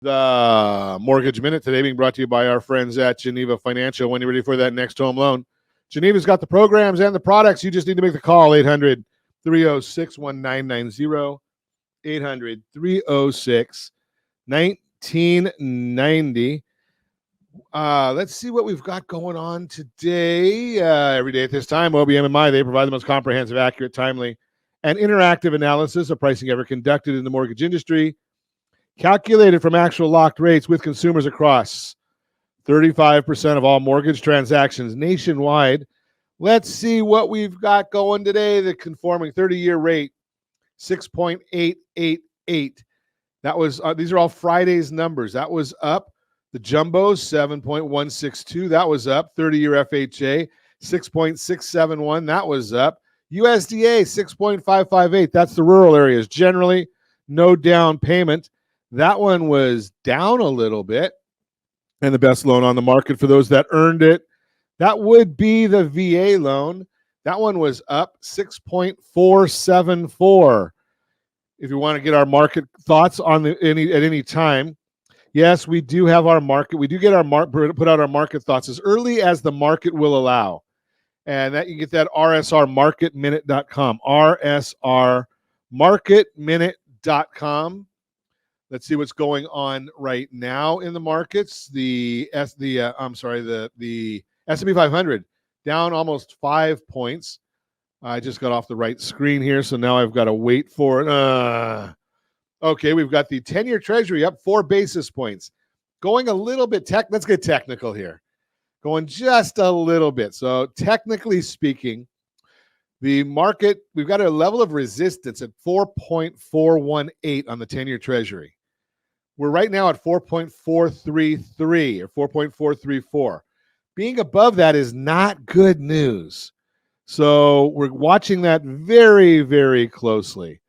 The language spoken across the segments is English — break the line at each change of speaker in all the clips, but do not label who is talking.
The Mortgage Minute today being brought to you by our friends at Geneva Financial. When you're ready for that next home loan, Geneva's got the programs and the products. You just need to make the call. 800-306-1990. 800-306-1990. Let's see what we've got going on today. Every day at this time, OBMMI, they provide the most comprehensive, accurate, timely, and interactive analysis of pricing ever conducted in the mortgage industry, calculated from actual locked rates with consumers across 35% of all mortgage transactions nationwide. Let's see what we've got going today. The conforming 30-year rate, 6.888. That was these are all Friday's numbers. That was up. The jumbo, 7.162. That was up. 30-year FHA, 6.671. That was up. USDA, 6.558. That's the rural areas. Generally, no down payment. That one was down a little bit. And the best loan on the market for those that earned it, that would be the VA loan. That one was up 6.474. If you want to get our market thoughts on at any time, yes, we do have our market. We do get put out our market thoughts as early as the market will allow. And that you get that rsrmarketminute.com. rsrmarketminute.com. Let's see what's going on right now in the markets. The S&P 500 down almost 5 points. I just got off the right screen here, so now I've got to wait for it. Okay, we've got the 10-year Treasury up 4 basis points. Going a little bit let's get technical here. Going just a little bit. So technically speaking, the market, we've got a level of resistance at 4.418 on the 10-year Treasury. We're right now at 4.433 or 4.434. Being above that is not good news. So we're watching that very, very closely.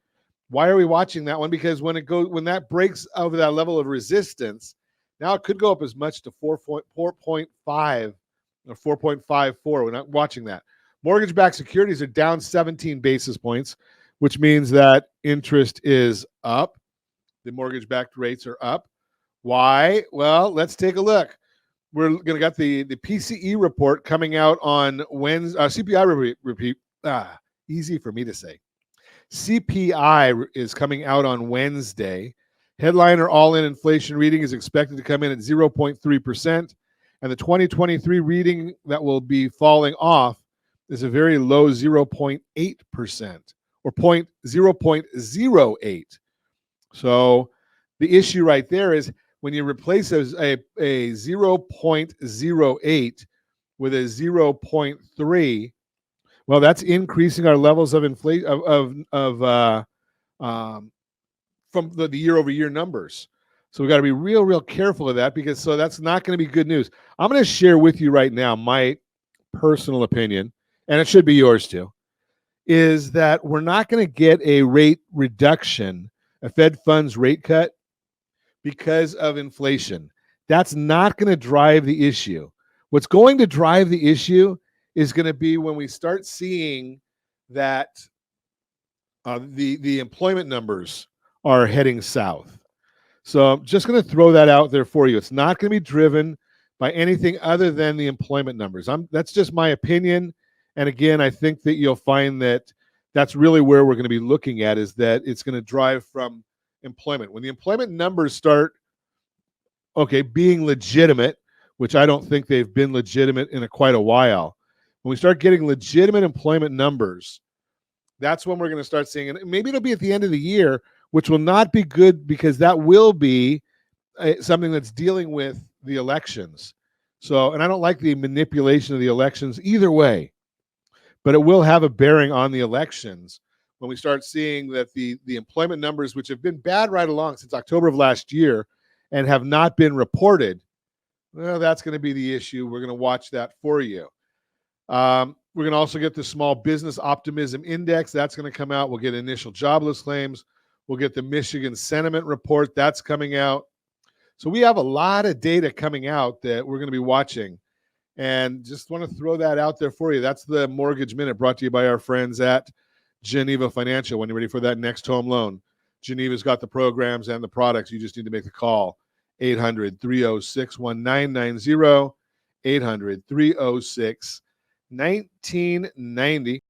Why are we watching that one? Because when that breaks over that level of resistance, now it could go up as much to 4.5 or 4.54. We're not watching that. Mortgage-backed securities are down 17 basis points, which means that interest is up. The mortgage-backed rates are up. Why? Well, let's take a look. We're going to get the PCE report coming out on Wednesday. CPI repeat. Easy for me to say. CPI is coming out on Wednesday. Headliner all-in inflation reading is expected to come in at 0.3%, and the 2023 reading that will be falling off is a very low 0.8% or 0.08. So the issue right there is when you replace a 0.08 with a 0.3, well, that's increasing our levels of inflation from the year-over-year numbers. So we got to be real, real careful of that because that's not going to be good news. I'm going to share with you right now my personal opinion, and it should be yours too, is that we're not going to get a rate reduction, a Fed funds rate cut because of inflation. That's not going to drive the issue. What's going to drive the issue is going to be when we start seeing that the employment numbers are heading south. So I'm just going to throw that out there for you. It's not going to be driven by anything other than the employment numbers. That's just my opinion. And again, I think that you'll find that that's really where we're going to be looking at, is that it's going to drive from employment. When the employment numbers start, being legitimate, which I don't think they've been legitimate in quite a while. When we start getting legitimate employment numbers, that's when we're going to start seeing it. Maybe it'll be at the end of the year, which will not be good because that will be something that's dealing with the elections. So, and I don't like the manipulation of the elections either way, but it will have a bearing on the elections when we start seeing that the employment numbers, which have been bad right along since October of last year and have not been reported, well, that's going to be the issue. We're going to watch that for you. We're going to also get the Small Business Optimism Index. That's going to come out. We'll get initial jobless claims. We'll get the Michigan Sentiment Report. That's coming out. So we have a lot of data coming out that we're going to be watching. And just want to throw that out there for you. That's the Mortgage Minute brought to you by our friends at Geneva Financial. When you're ready for that next home loan, Geneva's got the programs and the products. You just need to make the call. 800-306-1990, 800-306-1990.